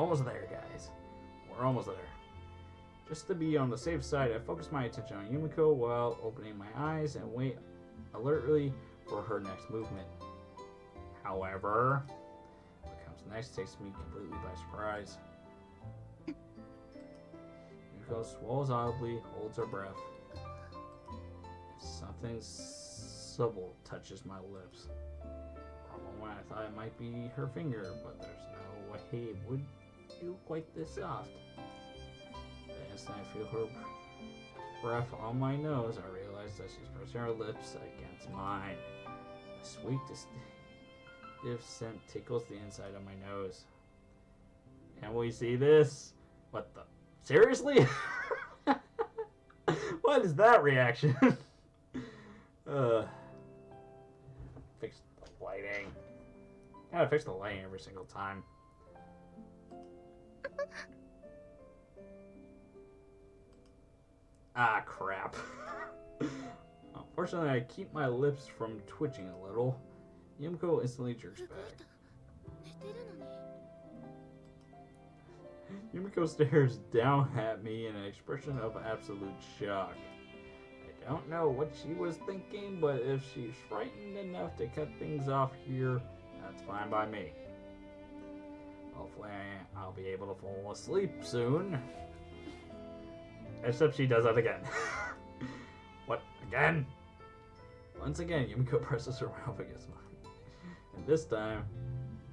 almost there, guys. We're almost there. Just to be on the safe side, I focus my attention on Yumiko while opening my eyes and wait alertly for her next movement. However, what comes next takes me completely by surprise. Yumiko swallows audibly, holds her breath. Something supple touches my lips. For a moment I thought it might be her finger, but there's no way it would feel quite this soft. The instant I feel her breath on my nose, I realize that she's pressing her lips against mine. A sweet, distinctive scent tickles the inside of my nose. Can we see this? What the? Seriously? What is that reaction? Fix the lighting. Gotta fix the lighting every single time. Ah, crap. Unfortunately, I keep my lips from twitching a little. Yumiko instantly jerks back. Yumiko stares down at me in an expression of absolute shock. I don't know what she was thinking, but if she's frightened enough to cut things off here, that's fine by me. Hopefully I'll be able to fall asleep soon. Except she does that again. What? Again? Once again, Yumiko presses her mouth against mine. And this time,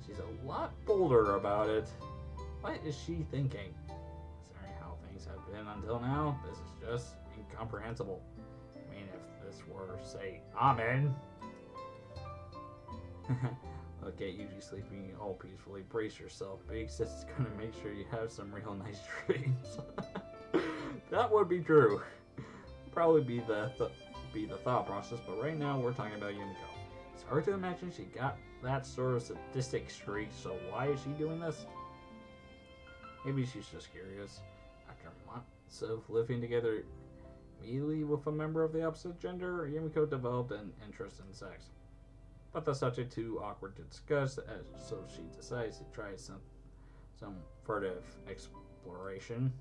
she's a lot bolder about it. What is she thinking? Considering how things have been until now, this is just incomprehensible. I mean, if this were, say, Amen. Look at you sleeping all peacefully. Brace yourself. Big Sis is gonna make sure you have some real nice dreams. That would be true. Probably be the thought process, but right now we're talking about Yumiko. It's hard to imagine she got that sort of sadistic streak, so why is she doing this? Maybe she's just curious. After months of living together immediately with a member of the opposite gender, Yumiko developed an interest in sex. But the subject too awkward to discuss, so she decides to try some furtive exploration.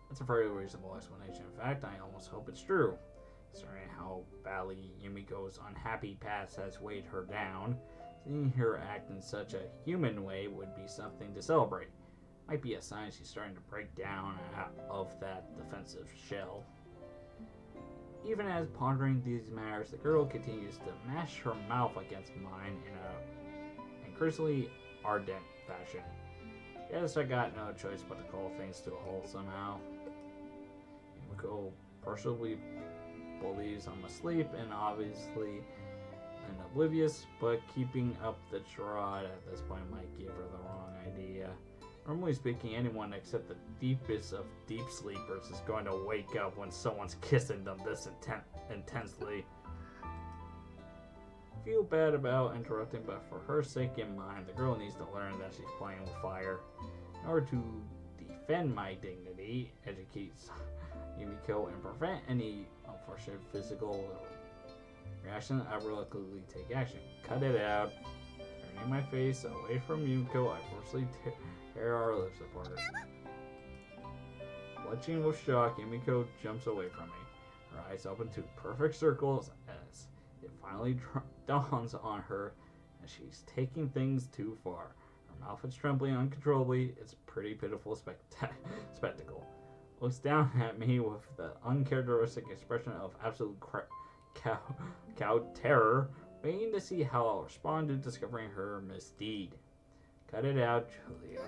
That's a very reasonable explanation. In fact, I almost hope it's true. Considering how badly Yumiko's unhappy past has weighed her down, seeing her act in such a human way would be something to celebrate. Might be a sign she's starting to break down out of that defensive shell. Even as pondering these matters, the girl continues to mash her mouth against mine in an increasingly ardent fashion. Guess I got no choice but to call things to a halt somehow. Yumiko personally believes I'm asleep and obviously oblivious, but keeping up the charade at this point might give her the wrong idea. Normally speaking, anyone except the deepest of deep sleepers is going to wake up when someone's kissing them this intensely. Feel bad about interrupting, but for her sake and mine, the girl needs to learn that she's playing with fire. In order to defend my dignity, educate Yumiko, and prevent any unfortunate physical reaction, I reluctantly take action. Cut it out. Turning my face away from Yumiko, I forcefully tear our lips apart. Clutching with shock, Yumiko jumps away from me. Her eyes open to perfect circles as it finally dawns on her that she's taking things too far. Her mouth is trembling uncontrollably. It's a pretty pitiful spectacle. Looks down at me with the uncharacteristic expression of absolute cow terror, waiting to see how I'll respond to discovering her misdeed. Cut it out, Julia.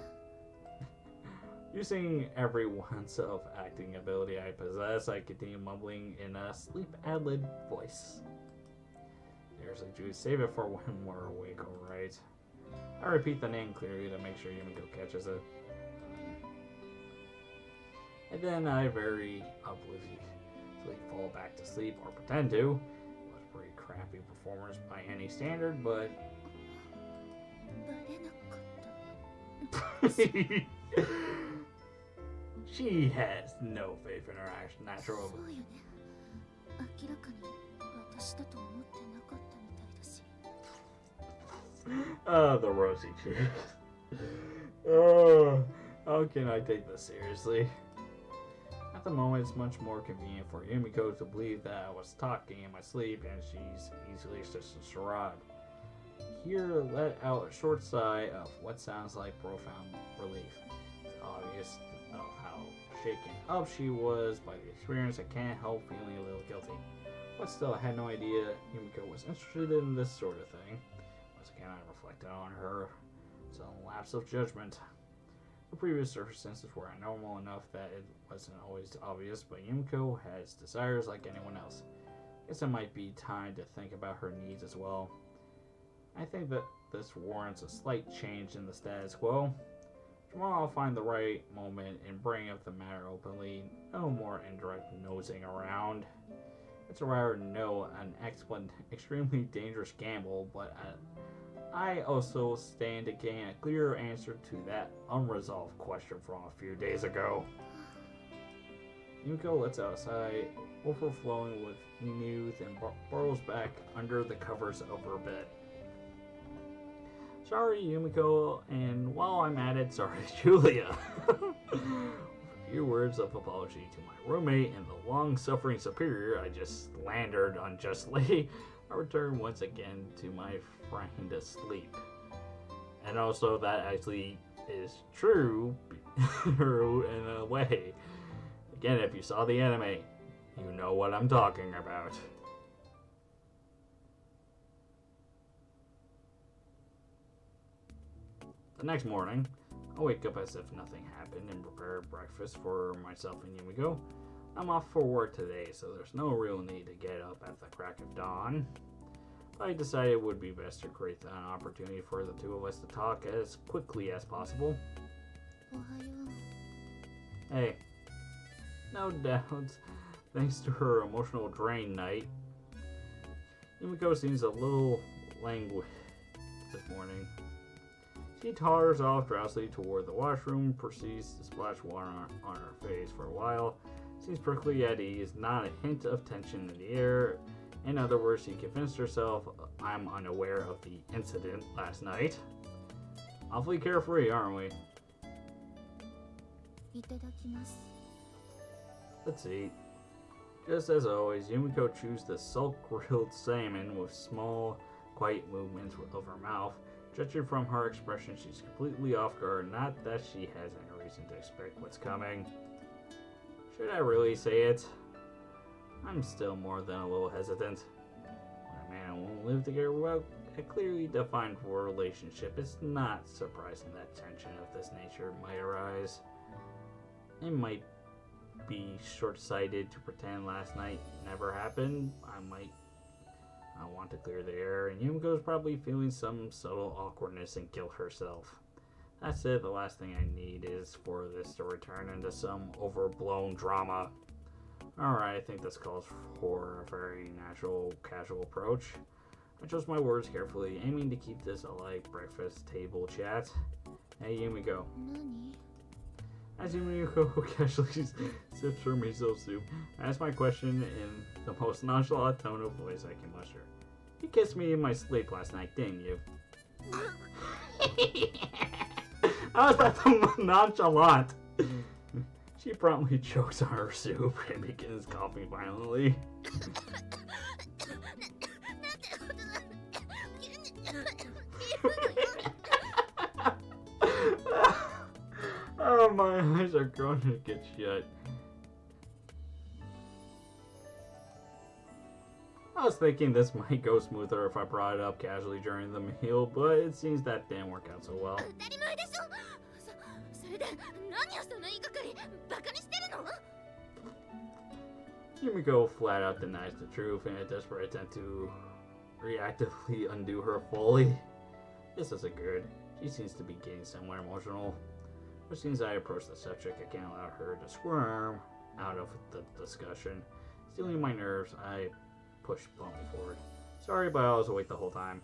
Using every ounce of acting ability I possess, I continue mumbling in a sleep ad-lib voice. Seriously, Julie, save it for when we're awake, alright? I repeat the name clearly to make sure Yumiko catches it. And then I very obliviously fall back to sleep, or pretend to. It was a pretty crappy performance by any standard, but... She has no faith in her natural ability. The rosy cheeks. Oh, How can I take this seriously? At the moment, it's much more convenient for Yumiko to believe that I was talking in my sleep and she's easily just a charade. Here, let out a short sigh of what sounds like profound relief. It's obvious of how shaken up she was by the experience. I can't help feeling a little guilty. But still, I had no idea Yumiko was interested in this sort of thing. Once again, I reflected on her sudden lapse of judgment. The previous circumstances were normal enough that it wasn't always obvious, but Yumiko has desires like anyone else. Guess it might be time to think about her needs as well. I think that this warrants a slight change in the status quo. Tomorrow I'll find the right moment and bring up the matter openly. No more indirect nosing around. It's a rather an extremely dangerous gamble, but I also stand to gain a clearer answer to that unresolved question from a few days ago. Yumiko lets out a sigh, overflowing with youth, and burrows back under the covers of her bed. Sorry, Yumiko, and while I'm at it, sorry, Julia. A few words of apology to my roommate and the long-suffering superior I just slandered unjustly. I return once again to my friend asleep. And also, that actually is true in a way. Again, if you saw the anime, you know what I'm talking about. The next morning, I wake up as if nothing happened and prepare breakfast for myself and Yumiko. I'm off for work today, so there's no real need to get up at the crack of dawn. I decided it would be best to create an opportunity for the two of us to talk as quickly as possible. Hey, no doubt, thanks to her emotional drain night, Yumiko seems a little languid this morning. She totters off drowsily toward the washroom, proceeds to splash water on her face for a while, seems perfectly at ease, not a hint of tension in the air. In other words, she convinced herself I'm unaware of the incident last night. Awfully carefree, aren't we? Let's eat. Just as always, Yumiko chews the salt-grilled salmon with small, quiet movements of her mouth. Judging from her expression, she's completely off guard, not that she has any reason to expect what's coming. Should I really say it? I'm still more than a little hesitant. When a man and woman live together without a clearly defined relationship, it's not surprising that tension of this nature might arise. It might be short-sighted to pretend last night never happened. I want to clear the air, and Yumiko's probably feeling some subtle awkwardness and guilt herself. That said, the last thing I need is for this to return into some overblown drama. Alright, I think this calls for a very natural, casual approach. I chose my words carefully, aiming to keep this a light breakfast table chat. Hey, Yumiko. As Yumiko casually sips her miso soup, I ask my question in the most nonchalant tone of voice I can muster. You kissed me in my sleep last night, didn't you? How is that so nonchalant? She promptly chokes on her soup and begins coughing violently. Oh, my eyes are going to get shut. I was thinking this might go smoother if I brought it up casually during the meal, but it seems that didn't work out so well. Yumiko flat out denies the truth in a desperate attempt to reactively undo her folly. This isn't good. She seems to be getting somewhat emotional. As soon as I approach the subject, I can't allow her to squirm out of the discussion. Stealing my nerves, I push bluntly forward. Sorry, but I was awake the whole time.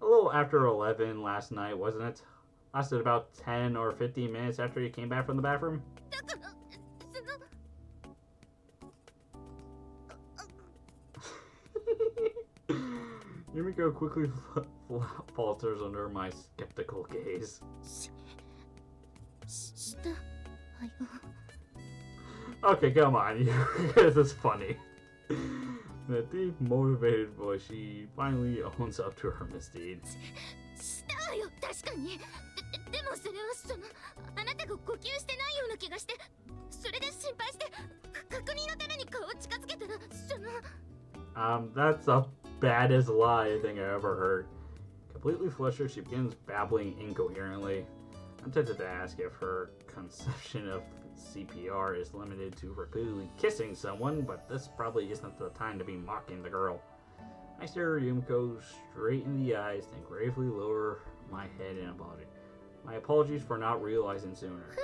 A little after 11 last night, wasn't it? Lasted about 10 or 15 minutes after you came back from the bathroom. Yumiko quickly falters under my skeptical gaze. Okay, come on, this is funny. In a deep, motivated voice, she finally owns up to her misdeeds. That's the baddest lie I think I ever heard. Completely flustered, she begins babbling incoherently. I'm tempted to ask if her conception of CPR is limited to repeatedly kissing someone, but this probably isn't the time to be mocking the girl. I stare Yumiko straight in the eyes, then gravely lower my head in apology. My apologies for not realizing sooner.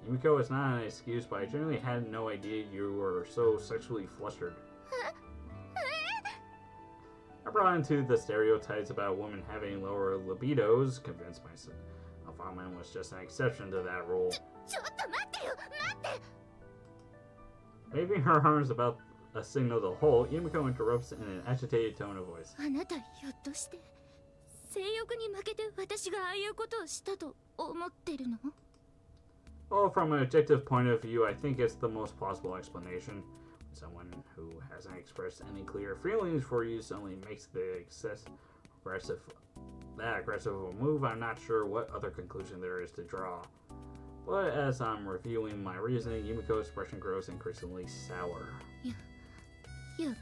Yumiko, it's not an excuse, but I genuinely had no idea you were so sexually flustered. I brought into the stereotypes about women having lower libidos, convinced myself Alphaman was just an exception to that rule. Waving her arms about a signal to halt, Yumiko interrupts in an agitated tone of voice. Well, from an objective point of view, I think it's the most plausible explanation. Someone who hasn't expressed any clear feelings for you suddenly makes the aggressive a move. I'm not sure what other conclusion there is to draw. But as I'm reviewing my reasoning, Yumiko's expression grows increasingly sour. With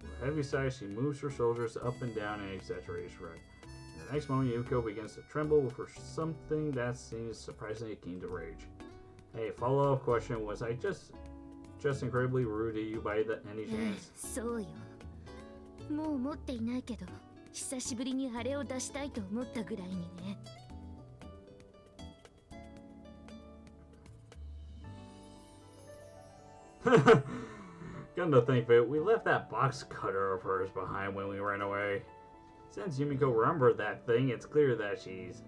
a heavy sigh, she moves her shoulders up and down in an exaggerated shrug. In the next moment, Yumiko begins to tremble for something that seems surprisingly akin to rage. Hey, follow-up question, was I just incredibly rude to you by any chance? Come to think of it, we left that box cutter of hers behind when we ran away. Since Yumiko remembered that thing, it's clear that she's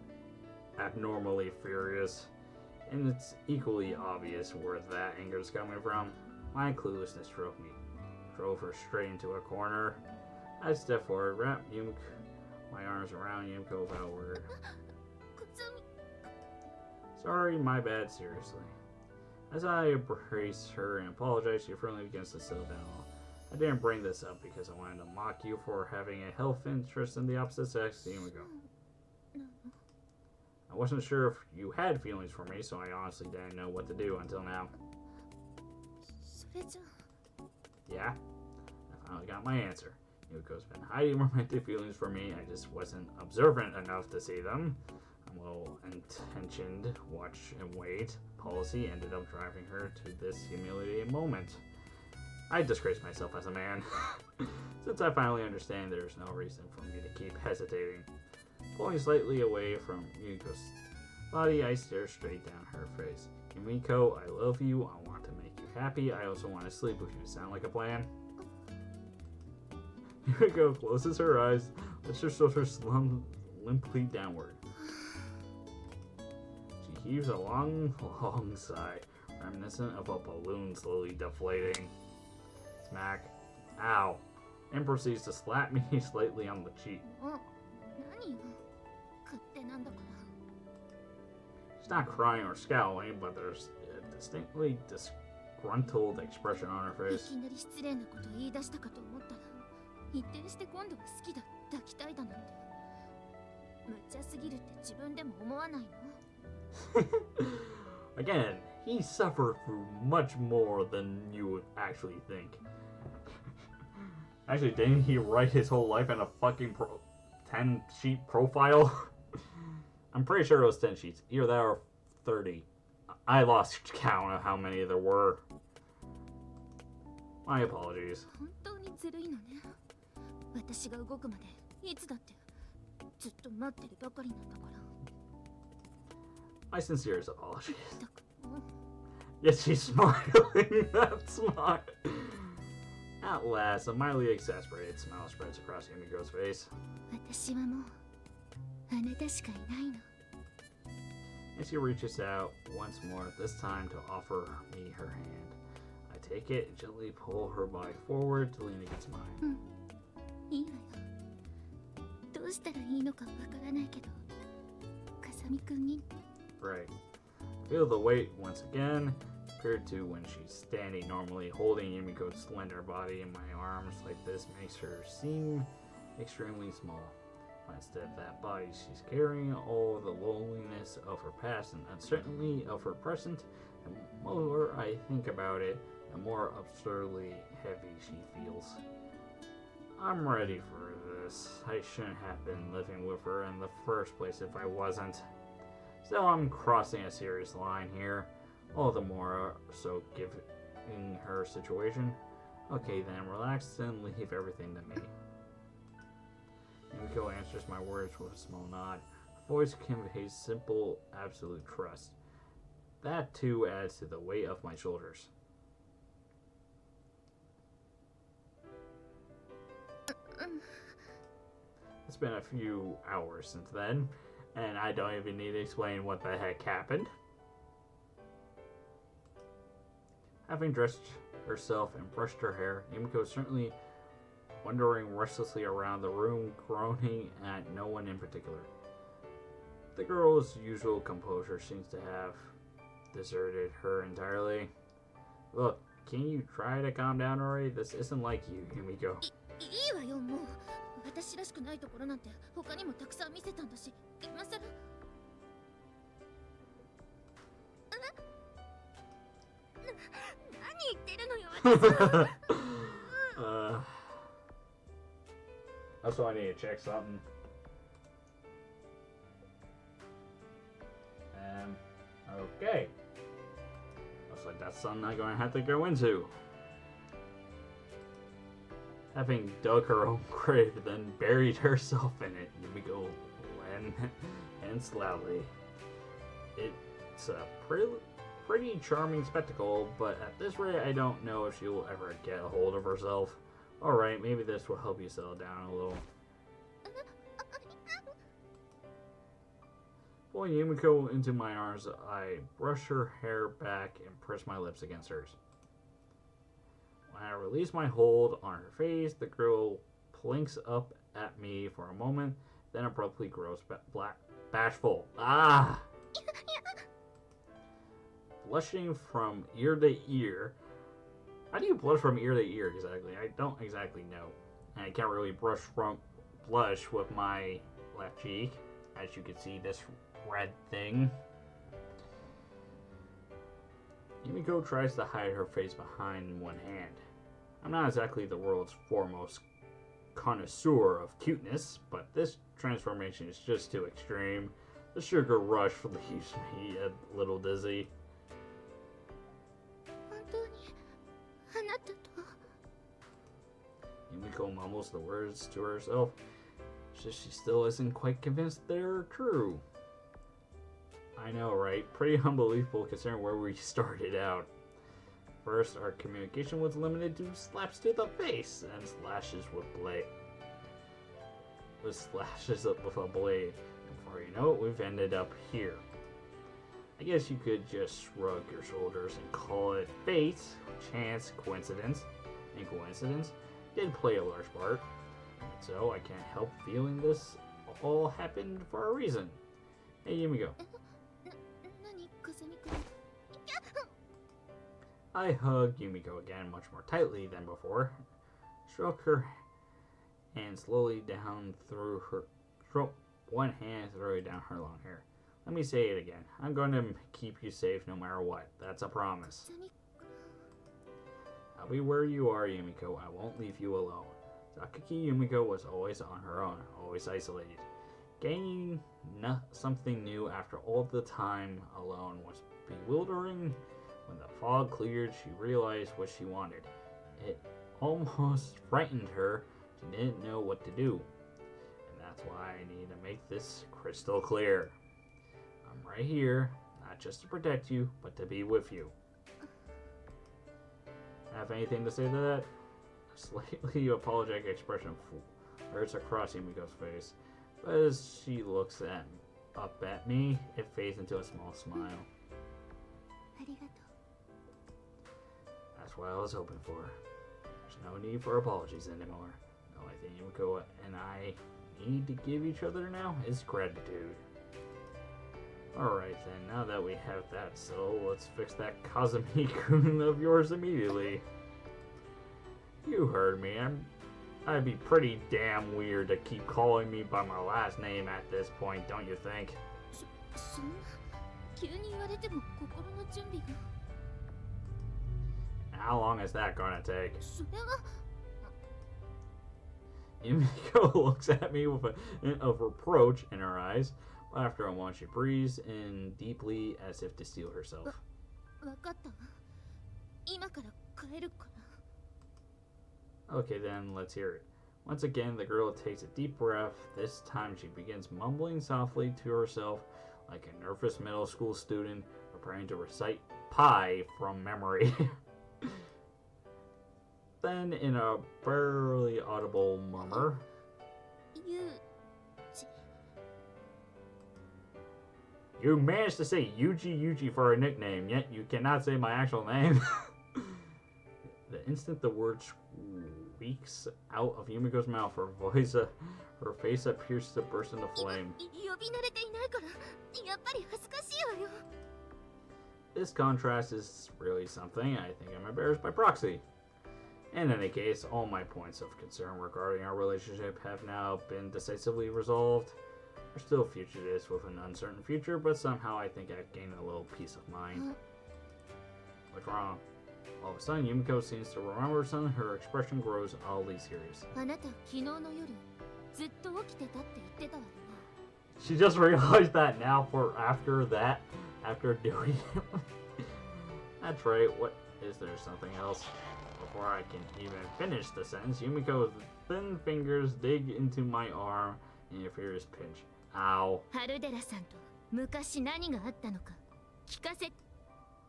abnormally furious. And it's equally obvious where that anger is coming from. My cluelessness drove her straight into a corner. I stepped forward, wrapped my arms around Yumiko without a word. Sorry, my bad, seriously. As I embrace her and apologize, she firmly begins to settle down. I didn't bring this up because I wanted to mock you for having a health interest in the opposite sex, Yumiko. I wasn't sure if you had feelings for me, so I honestly didn't know what to do until now. Yeah? I finally got my answer. Yumiko's been hiding romantic feelings for me. I just wasn't observant enough to see them. A well-intentioned watch and wait policy ended up driving her to this humiliating moment. I disgrace myself as a man. Since I finally understand, there's no reason for me to keep hesitating. Pulling slightly away from Yumiko's body, I stare straight down her face. Yumiko, I love you. I want to make you happy. I also want to sleep with you. Sound like a plan? Yumiko closes her eyes, lets her shoulders slump limply downward. She heaves a long, long sigh, reminiscent of a balloon slowly deflating. Smack. Ow. And proceeds to slap me slightly on the cheek. She's not crying or scowling, but there's a distinctly disgruntled expression on her face. Again, he suffered through much more than you would actually think. Actually, didn't he write his whole life in a fucking 10-sheet profile? I'm pretty sure it was 10 sheets. Either that or 30. I lost count of how many there were. My apologies. My sincerest apologies. Yes, she's smiling. That's smart. At last, a mildly exasperated smile spreads across Yumiko's face. And she reaches out once more, this time to offer me her hand. I take it and gently pull her body forward to lean against mine. いいわよ。どうしたらいいのかわからないけど、風見くんに。Right. Feel the weight once again, compared to when she's standing normally. Holding Yumiko's slender body in my arms like this makes her seem extremely small. But instead of that body, she's carrying all the loneliness of her past and uncertainty of her present. And the more I think about it, the more absurdly heavy she feels. I'm ready for this. I shouldn't have been living with her in the first place if I wasn't. So I'm crossing a serious line here. All the more so given her situation. Okay then, relax and leave everything to me. Yumiko answers my words with a small nod. Her voice conveys simple, absolute trust. That too adds to the weight of my shoulders. It's been a few hours since then, and I don't even need to explain what the heck happened. Having dressed herself and brushed her hair, Yumiko is certainly wandering restlessly around the room, groaning at no one in particular. The girl's usual composure seems to have deserted her entirely. Look, can you try to calm down already? This isn't like you, Yumiko. いいわよ、もう。私らしくないところなんて他にもたくさん見せたんだし、今さら。何言ってるのよ、私。Also, I need to check something. Okay. Looks like that's something I'm going to have to go into. Having dug her own grave, then buried herself in it, Yumiko laments loudly. It's a pretty charming spectacle, but at this rate, I don't know if she will ever get a hold of herself. Alright, maybe this will help you settle down a little. Pulling Yumiko into my arms, I brush her hair back and press my lips against hers. When I release my hold on her face, the girl blinks up at me for a moment, then abruptly grows bashful. Ah! Blushing from ear to ear. How do you blush from ear to ear exactly? I don't exactly know. And I can't really blush with my left cheek. As you can see, this red thing. Yumiko tries to hide her face behind one hand. I'm not exactly the world's foremost connoisseur of cuteness, but this transformation is just too extreme. The sugar rush leaves me a little dizzy. Yumiko mumbles the words to herself. She still isn't quite convinced they're true. I know, right? Pretty unbelievable considering where we started out. First, our communication was limited to slaps to the face and slashes with blade. With slashes up with a blade. And before you know it, we've ended up here. I guess you could just shrug your shoulders and call it fate, chance, coincidence. And coincidence did play a large part. And so I can't help feeling this all happened for a reason. Hey, Yumiko. I hug Yumiko again much more tightly than before. Stroke her hand slowly down through her throat. One hand through down her long hair. Let me say it again. I'm going to keep you safe no matter what. That's a promise. I'll be where you are, Yumiko. I won't leave you alone. Sakaki Yumiko was always on her own, always isolated. Gaining something new after all the time alone was bewildering. When the fog cleared, she realized what she wanted. It almost frightened her. She didn't know what to do. And that's why I need to make this crystal clear. I'm right here, not just to protect you, but to be with you. Have anything to say to that? A slightly apologetic expression flirts across Yumiko's face. But as she looks up at me, it fades into a small smile. That's what I was hoping for. There's no need for apologies anymore. The only thing Yumiko and I need to give each other now is gratitude. Alright then, now that we have that settled, let's fix that Kazumi-kun of yours immediately. You heard me. I'd be pretty damn weird to keep calling me by my last name at this point, don't you think? そんな急に言われても心の準備が。 How long is that gonna take? それは Yumiko looks at me with of reproach in her eyes. After a moment, she breathes in deeply as if to steel herself. わかったわ。今から帰るから。 Okay, then let's hear it. Once again, the girl takes a deep breath. This time, she begins mumbling softly to herself like a nervous middle school student preparing to recite pi from memory. Then, in a barely audible murmur, ゆう you managed to say Yuji for a nickname, yet you cannot say my actual name. The instant the word squeaks out of Yumiko's mouth, her face appears to burst into flame. 呼び慣れていないからやっぱり恥ずかしいわよ。 This contrast is really something. I think I'm embarrassed by proxy. In any case, all my points of concern regarding our relationship have now been decisively resolved. We're still fugitives with an uncertain future, but somehow I think I've gained a little peace of mind. What's wrong? All of a sudden, Yumiko seems to remember something. Her expression grows oddly serious. あなた昨日の夜ずっと起きてたって言ってたわよな。 She just realized that now after doing it. That's right. What is there something else? Before I can even finish the sentence, Yumiko's thin fingers dig into my arm in a furious pinch. Ow. ハルデラさんと昔何があったのか聞かせ。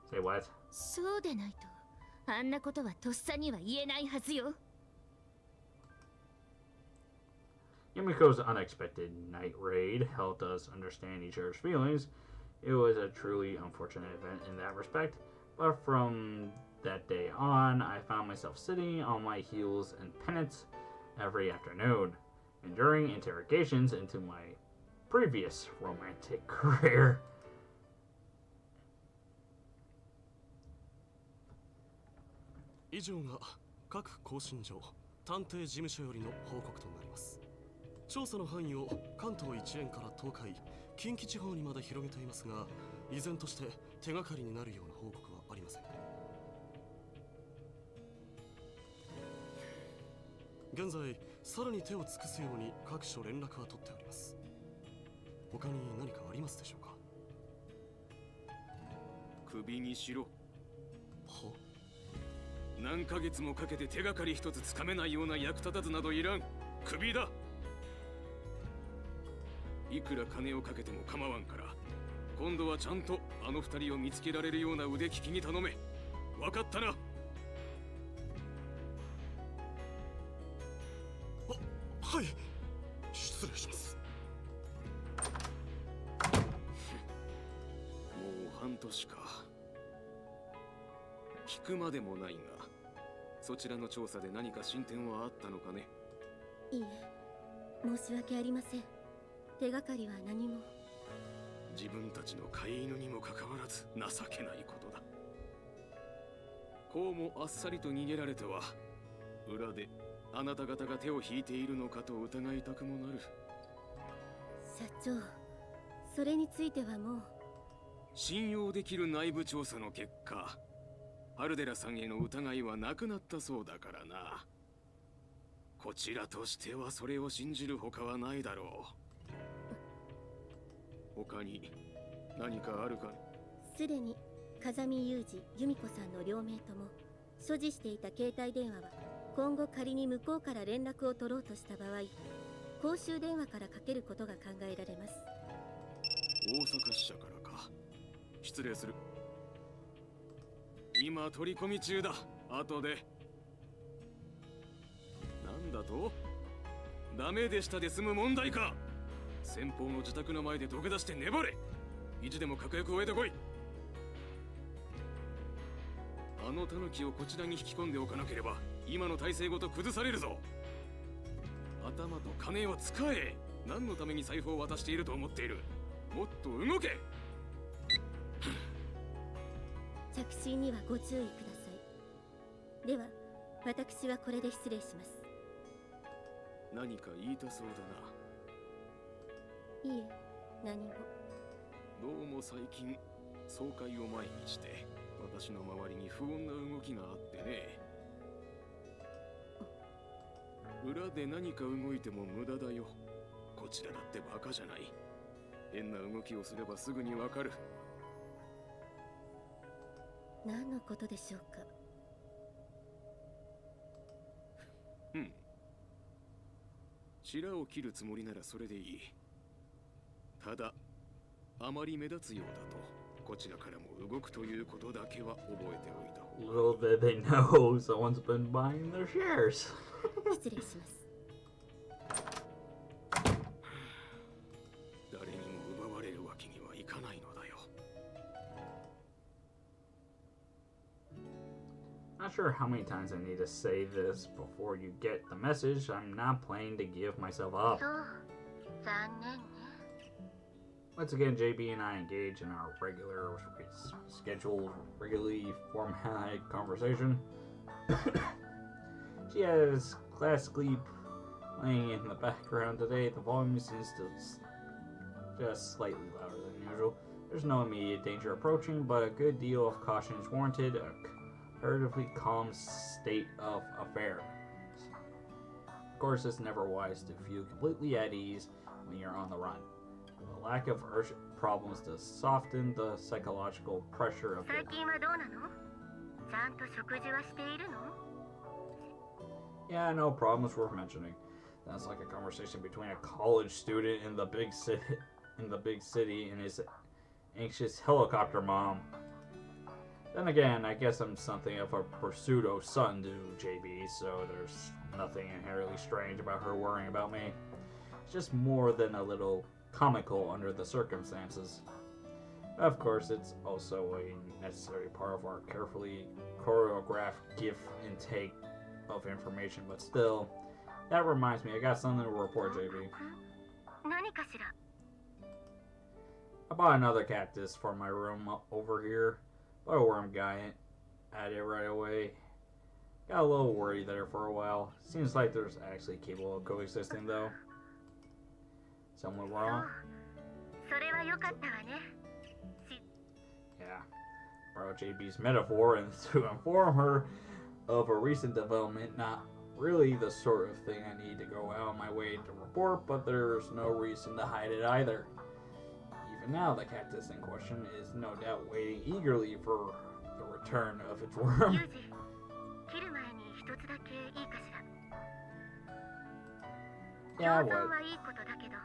Say what? そうでないとあんなことはとっさには言えないはずよ。 Yumiko's unexpected night raid helped us understand each other's feelings. It was a truly unfortunate event in that respect, but from that day on, I found myself sitting on my heels in penance every afternoon, enduring interrogations into my previous romantic career. 以上が各更新所探偵事務所よりの報告となります。調査の範囲を関東一円から東海、近畿地方にまで広げていますが、依然として手がかりになるような報告はありません。現在、さらに手を尽くすように各所連絡は取っております。他に何かありますでしょうか。首にしろ。は？何ヶ月もかけて手がかり一つつかめないような役立たずなどいらん。首だ。いくら金をかけても構わんから、今度はちゃんとあの二人を見つけられるような腕利きに頼め。わかったな。はい、失礼します。もう半年か。聞くまでもないが、そちらの調査で何か進展はあったのかね。いいえ、申し訳ありません。手がかりは何も。自分たちの飼い犬にもかかわらず情けないことだ。こうもあっさりと逃げられては、裏であなた方が手を引いているのかと疑いたくもなる。社長、それについてはもう。信用できる内部調査の結果、ハルデラさんへの疑いはなくなったそうだからな。こちらとしてはそれを信じるほかはないだろう。他に何かあるか。すでに風見裕二、由美子さんの両名とも所持していた携帯電話は、今後仮に向こうから連絡を取ろうとした場合、公衆電話からかけることが考えられます。大阪支社からか。失礼する。今取り込み中だ。後で。なんだと？ダメでしたで済む問題か。先方の自宅の前で土下座して粘れ。意地でも確約を得てこい。あのタヌキをこちらに引き込んでおかなければ今の体制ごと崩されるぞ。頭と金を使え。何のために財布を渡していると思っている。もっと動け。着信にはご注意ください。では私はこれで失礼します。何か言いたそうだな。いえ、何も。どうも最近総会を前にして私の周りに不穏な動きがあってね。裏で何か動いても無駄だよ。こちらだってバカじゃない。変な動きをすればすぐにわかる。何のことでしょうか。白を切るつもりならそれでいい。ただあまり目立つようだとこちらからも動くということだけは覚えておいた方が。 Little did they know someone's been buying their shares. 失礼します。誰にも奪われるわけにはいかないのだよ。 Not sure how many times I need to say this before you get the message. I'm not planning to give myself up. そう残念ね。 Once again, JB and I engage in our regular, scheduled, regularly formatted conversation. She has classically playing in the background today. The volume seems to just slightly louder than usual. There's no immediate danger approaching, but a good deal of caution is warranted. A comparatively calm state of affairs. Of course, it's never wise to feel completely at ease when you're on the run. The lack of urgent problems does soften the psychological pressure of 最 it. 近はどうなの？ちゃんと食事はしているの？ Yeah, no problems worth mentioning. That's like a conversation between a college student in the big city and his anxious helicopter mom. Then again, I guess I'm something of a pseudo son to JB, so there's nothing inherently strange about her worrying about me. It's just more than a little comical under the circumstances. Of course, it's also a necessary part of our carefully choreographed give and take of information, but still, that reminds me, I got something to report, JB. 何かしら？ I bought another cactus for my room over here. But a worm got at it right away. Got a little worried there for a while. Seems like there's actually capable of coexisting though. Somewhat そう wrong. それは良かったわね。 Yeah. Borrow JB's metaphor and to inform her of a recent development. Not really the sort of thing I need to go out of my way to report, but there's no reason to hide it either. Even now, the cactus in question is no doubt waiting eagerly for the return of its worm. ユージ、切る前に一つだけいいかしら。 Yeah, 共 what? 存はいいことだけど、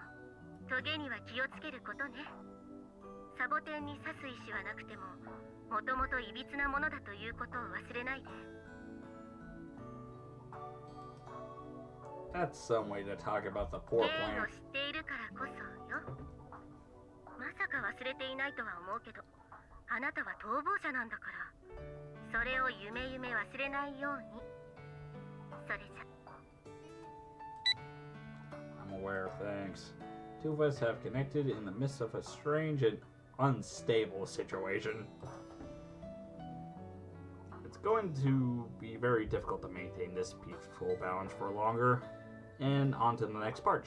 トゲには気をつけることね。サボテンに刺す意思はなくても、もともといびつなものだということを忘れないで。 That's some way to talk about the poor ゲイ plant. を知っているからこそよ。まさか忘れていないとは思うけど、あなたは逃亡者なんだから、それを夢忘れないように。それじゃ。 I'm aware, thanks. Two of us have connected in the midst of a strange and unstable situation. It's going to be very difficult to maintain this peaceful balance for longer. And on to the next part.